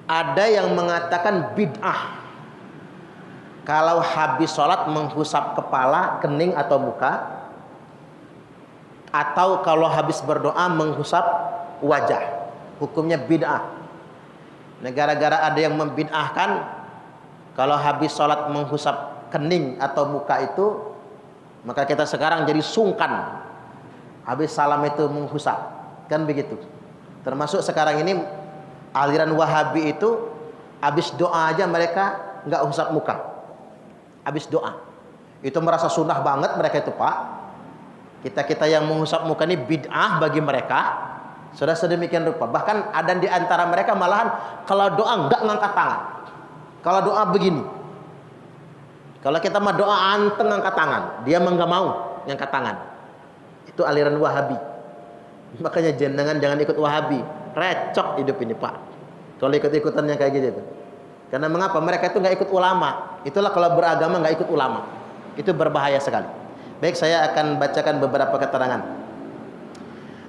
Ada yang mengatakan bid'ah kalau habis sholat menghusap kepala, kening atau muka, atau kalau habis berdoa menghusap wajah. Hukumnya bid'ah. Gara-gara ada yang membid'ahkan kalau habis sholat menghusap kening atau muka itu, maka kita sekarang jadi sungkan habis salam itu menghusap, kan begitu. Termasuk sekarang ini aliran Wahabi itu habis doa aja mereka nggak usap muka. Habis doa itu merasa sunnah banget mereka itu, Pak. Kita yang mengusap muka ini bid'ah bagi mereka. Sudah sedemikian rupa. Bahkan ada di antara mereka malahan kalau doa nggak ngangkat tangan. Kalau doa begini. Kalau kita mah doa anteng ngangkat tangan, dia mah nggak mau ngangkat tangan. Itu aliran Wahabi. Makanya jangan ikut Wahabi. Recok hidup ini, Pak. Kalau ikut-ikutannya kayak gitu. Karena mengapa? Mereka itu nggak ikut ulama. Itulah kalau beragama nggak ikut ulama. Itu berbahaya sekali. Baik, saya akan bacakan beberapa keterangan.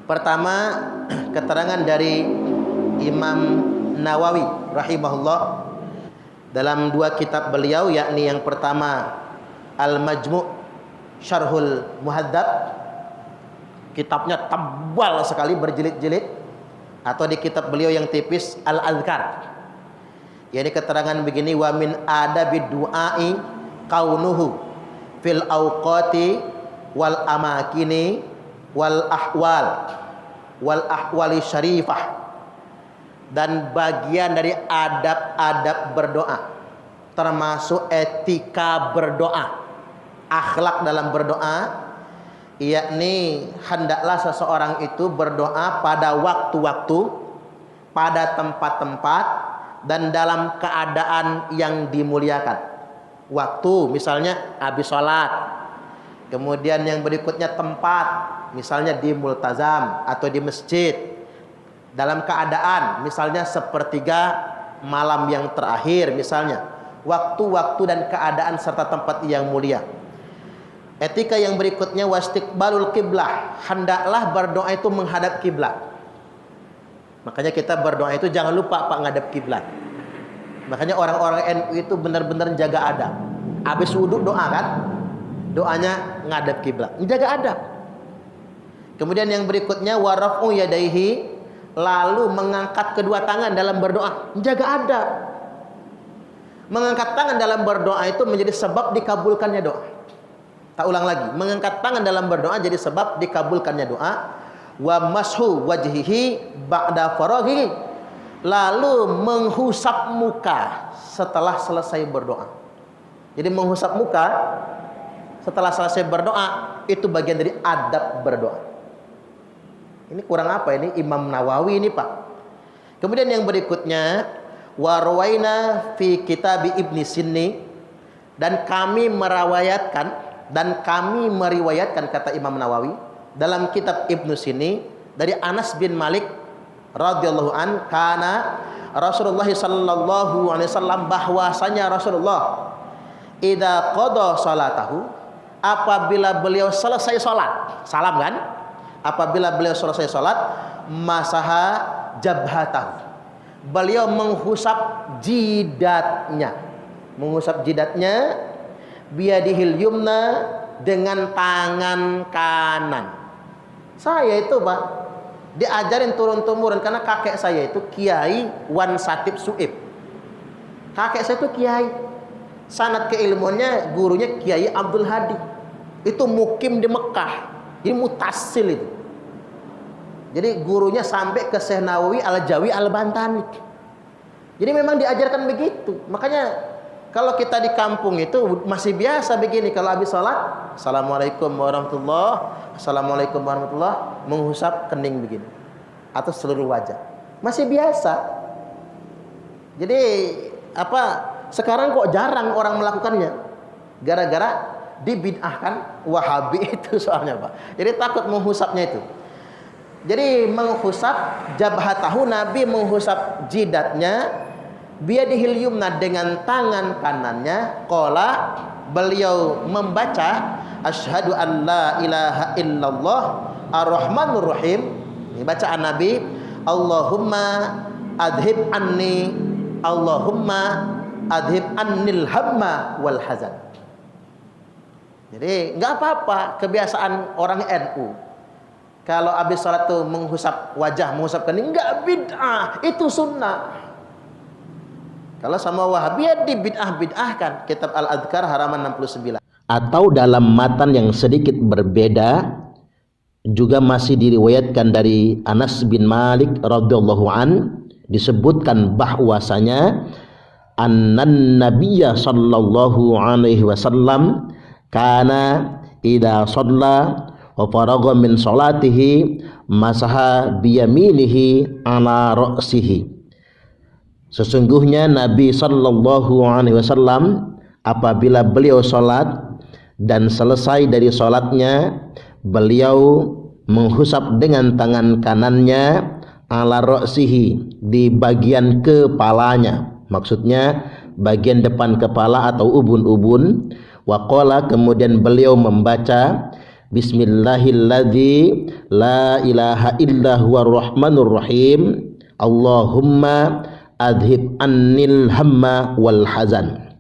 Pertama, keterangan dari Imam Nawawi rahimahullah dalam dua kitab beliau, yakni yang pertama Al-Majmu' Syarhul Muhadzab. Kitabnya tebal sekali berjilid-jilid, atau di kitab beliau yang tipis Al-Adhkar. Yani keterangan begini, wa min adabid du'ai kaunuhu fil awqati wal amakini wal ahwali syarifah. Dan bagian dari adab-adab berdoa, termasuk etika berdoa, akhlak dalam berdoa, yakni hendaklah seseorang itu berdoa pada waktu-waktu, pada tempat-tempat, dan dalam keadaan yang dimuliakan. Waktu misalnya habis sholat, kemudian yang berikutnya tempat, misalnya di multazam atau di masjid, dalam keadaan misalnya sepertiga malam yang terakhir, misalnya waktu-waktu dan keadaan serta tempat yang mulia. Etika yang berikutnya wastiqbalul qiblah, hendaklah berdoa itu menghadap kiblat. Makanya kita berdoa itu jangan lupa Pak ngadap kiblat. Makanya orang-orang NU itu benar-benar jaga adab. Habis wudhu doa kan? Doanya ngadap kiblat, jaga adab. Kemudian yang berikutnya waraf'u yadaihi, lalu mengangkat kedua tangan dalam berdoa, jaga adab. Mengangkat tangan dalam berdoa itu menjadi sebab dikabulkannya doa. Tak ulang lagi, mengangkat tangan dalam berdoa jadi sebab dikabulkannya doa. Wa mashu wajhihi ba'da faraghi, lalu menghusap muka setelah selesai berdoa. Jadi menghusap muka setelah selesai berdoa itu bagian dari adab berdoa. Ini kurang apa ini Imam Nawawi ini, Pak. Kemudian yang berikutnya warwaina fi kitab Ibni Sinni, dan kami meriwayatkan kata Imam Nawawi dalam kitab Ibnu Sinni dari Anas bin Malik radhiyallahu an, kana Rasulullah sallallahu alaihi wasallam, bahwasanya Rasulullah idza qada salatahu, apabila beliau selesai salat, salam kan? Apabila beliau selesai salat, masaha jabhatahu, beliau menghusap jidatnya. Menghusap jidatnya biyadihil yumna, dengan tangan kanan. Saya itu, Pak, diajarin turun-temurun karena kakek saya itu Kiai Wan Satib Suib. Kakek saya itu kiai. Sanad keilmuannya gurunya Kiai Abdul Hadi. Itu mukim di Mekah. Jadi mutasil itu. Jadi gurunya sampai ke Syekh Nawawi Al-Jawi Al-Bantani. Jadi memang diajarkan begitu. Makanya kalau kita di kampung itu masih biasa begini. Kalau habis sholat, Assalamualaikum warahmatullahi, Assalamualaikum warahmatullahi, menghusap kening begini, atau seluruh wajah. Masih biasa. Jadi apa? Sekarang kok jarang orang melakukannya. Gara-gara dibid'ahkan Wahabi itu soalnya, Pak. Jadi takut menghusapnya itu. Jadi menghusap jabhatahu, Nabi menghusap jidatnya biyadihil yumna, dengan tangan kanannya. Qala, beliau membaca asyhadu an la ilaha illallah ar-rahmanur rahim. Ini bacaan Nabi, Allahumma adhib anni Allahumma adhib annil hamma wal hazan. Jadi nggak apa-apa kebiasaan orang NU. Kalau habis sholat tuh menghusap wajah, menghusap kening, nggak bid'ah, itu sunnah. Kalau sama Wahabiyah di bid'ah-bid'ahkan. Kitab Al-Adhkar halaman 69. Atau dalam matan yang sedikit berbeda juga masih diriwayatkan dari Anas bin Malik radhiyallahu an, disebutkan bahwasanya annan nabiyya sallallahu alaihi wasallam kana idza shalla wa faragha min salatihi masaha biyaminihi ala ra'sihi. Sesungguhnya Nabi sallallahu alaihi wasallam apabila beliau salat dan selesai dari salatnya, beliau menghusap dengan tangan kanannya ala ra'sihi, di bagian kepalanya, maksudnya bagian depan kepala atau ubun-ubun. Wa qala, kemudian beliau membaca bismillahilladzi la ilaha illa huwar rahmanur rahim, Allahumma adhib annil hamma wal hazan.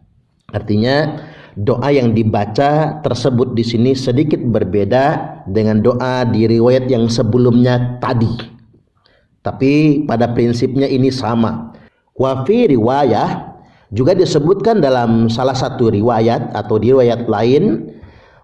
Artinya doa yang dibaca tersebut di sini sedikit berbeda dengan doa di riwayat yang sebelumnya tadi. Tapi pada prinsipnya ini sama. Wa fi riwayah, juga disebutkan dalam salah satu riwayat atau di riwayat lain,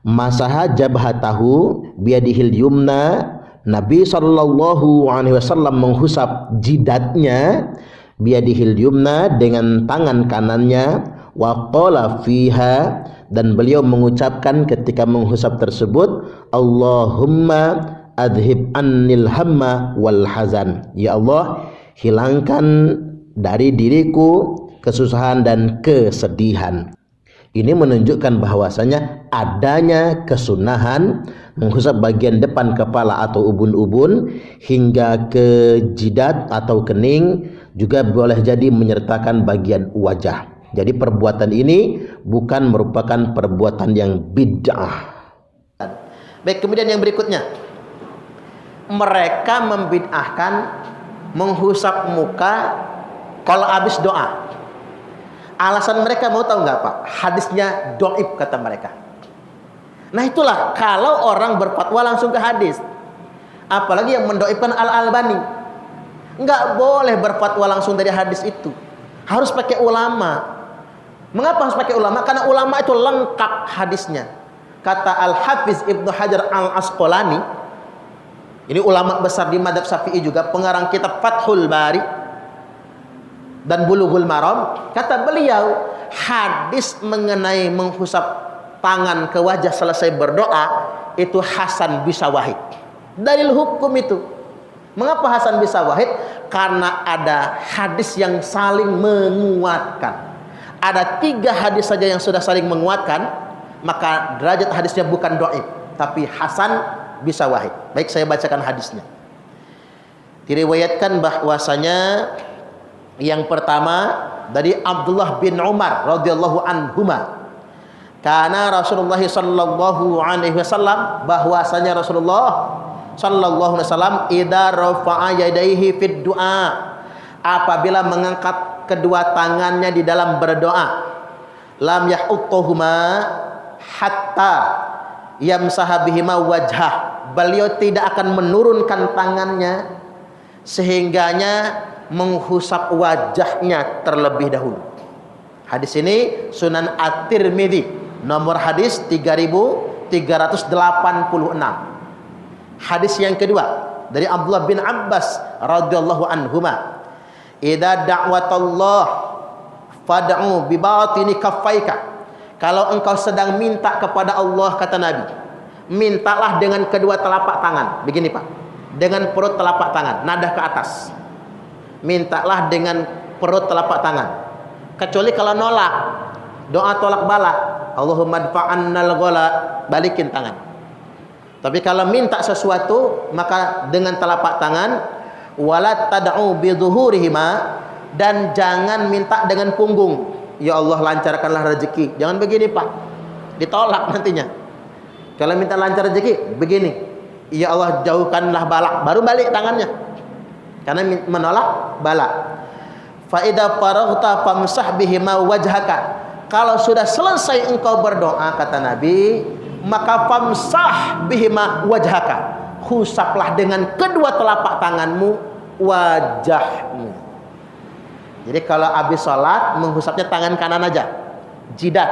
masaha jabhatahu biyadihil yumna, Nabi sallallahu alaihi wasallam menghusap jidatnya biyadihil yumna, dengan tangan kanannya. Wa qala fiha, dan beliau mengucapkan ketika menghusap tersebut, Allahumma adhib annil hamma wal hazan, ya Allah hilangkan dari diriku kesusahan dan kesedihan. Ini menunjukkan bahwasanya adanya kesunahan menghusap bagian depan kepala atau ubun-ubun hingga ke jidat atau kening, juga boleh jadi menyertakan bagian wajah. Jadi perbuatan ini bukan merupakan perbuatan yang bid'ah. Baik, kemudian yang berikutnya, mereka membid'ahkan menghusap muka kalau habis doa. Alasan mereka mau tahu nggak Pak? Hadisnya doib kata mereka. Nah itulah kalau orang berfatwa langsung ke hadis. Apalagi yang mendoibkan Al-Albani. Nggak boleh berfatwa langsung dari hadis itu. Harus pakai ulama. Mengapa harus pakai ulama? Karena ulama itu lengkap hadisnya. Kata Al-Hafiz Ibnu Hajar Al-Asqalani, ini ulama besar di Madzhab Syafi'i juga, pengarang kitab Fathul Bari dan Bulughul Maram, kata beliau, hadis mengenai menghusap tangan ke wajah selesai berdoa itu hasan bisawahid. Dalil hukum itu. Mengapa hasan bisawahid? Karena ada hadis yang saling menguatkan. Ada 3 hadis saja yang sudah saling menguatkan, maka derajat hadisnya bukan dhaif, tapi hasan bisawahid. Baik, saya bacakan hadisnya. Diriwayatkan bahwasanya yang pertama dari Abdullah bin Umar radhiyallahu anhuma, karena Rasulullah sallallahu alaihi wasallam, bahwasanya Rasulullah sallallahu alaihi wasallam idza rafa'a yadayhi fid du'a, apabila mengangkat kedua tangannya di dalam berdoa, lam yahuttuhuma hatta yamsaha bihima wajhah, beliau tidak akan menurunkan tangannya sehingganya menghusap wajahnya terlebih dahulu. Hadis ini Sunan At-Tirmidzi, nomor hadis 3386. Hadis yang kedua dari Abdullah bin Abbas radhiyallahu anhuma, idza da'watallah fad'u bi batini kaffaika, kalau engkau sedang minta kepada Allah, kata Nabi, mintalah dengan kedua telapak tangan. Begini Pak, dengan perut telapak tangan, nadah ke atas. Mintalah dengan perut telapak tangan. Kecuali kalau nolak, doa tolak bala, Allahumma dfa'annal ghala, balikin tangan. Tapi kalau minta sesuatu, maka dengan telapak tangan. Wala tad'u bi dhuhurihima, dan jangan minta dengan punggung. Ya Allah lancarkanlah rezeki. Jangan begini Pak, ditolak nantinya. Kalau minta lancar rezeki begini, ya Allah jauhkanlah bala, baru balik tangannya. Karena menolak bala. Fa idza faraghta famsah bihima wajhaka. Kalau sudah selesai engkau berdoa, kata Nabi, maka famsah bihima wajhaka. Usaplah dengan kedua telapak tanganmu wajahmu. Jadi kalau habis sholat menghusapnya tangan kanan aja, jidat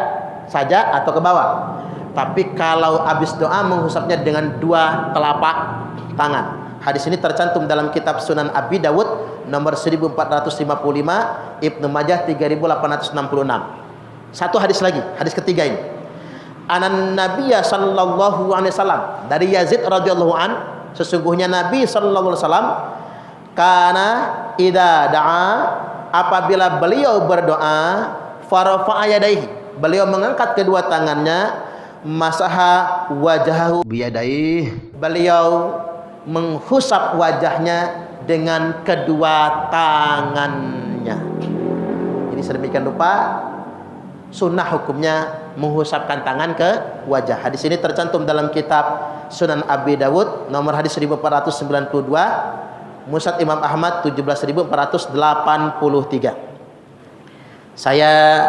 saja atau ke bawah. Tapi kalau habis doa menghusapnya dengan dua telapak tangan. Hadis ini tercantum dalam kitab Sunan Abi Dawud nomor 1455, Ibnu Majah 3866. Satu hadis lagi, hadis ketiga ini. Anan Nabiyya sallallahu alaihi wasallam, dari Yazid radhiyallahu an, sesungguhnya Nabi sallallahu alaihi wasallam kana idza da'a, apabila beliau berdoa, farafa'a yadayhi, beliau mengangkat kedua tangannya, masaha wajahahu biyadaihi, beliau menghusap wajahnya dengan kedua tangannya. Jadi sedemikian rupa sunnah hukumnya menghusapkan tangan ke wajah. Hadis ini tercantum dalam kitab Sunan Abi Dawud nomor hadis 1492, Musnad Imam Ahmad 17483. Saya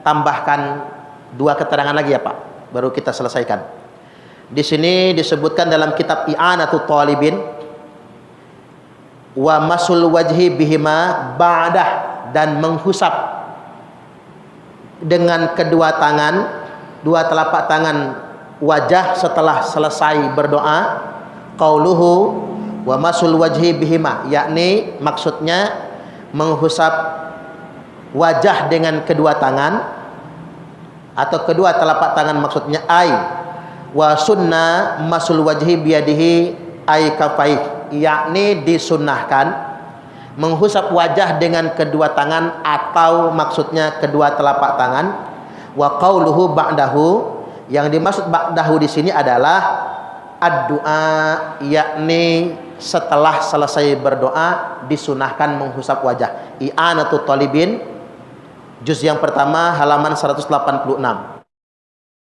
tambahkan dua keterangan lagi ya Pak, baru kita selesaikan. Di sini disebutkan dalam kitab I'anatul Talibin, wa masul wajhi bihima ba'dah, dan menghusap dengan kedua tangan, dua telapak tangan wajah setelah selesai berdoa. Qauluhu wa masul wajhi bihima, yakni maksudnya menghusap wajah dengan kedua tangan atau kedua telapak tangan, maksudnya ai wa sunna masul wajhi biyadihi ay kafaih, yakni disunnahkan menghusap wajah dengan kedua tangan atau maksudnya kedua telapak tangan. Wa qauluhu ba'dahu, yang dimaksud ba'dahu di sini adalah ad-du'a, yakni setelah selesai berdoa disunahkan menghusap wajah. I'anatul Talibin juz yang pertama halaman 186.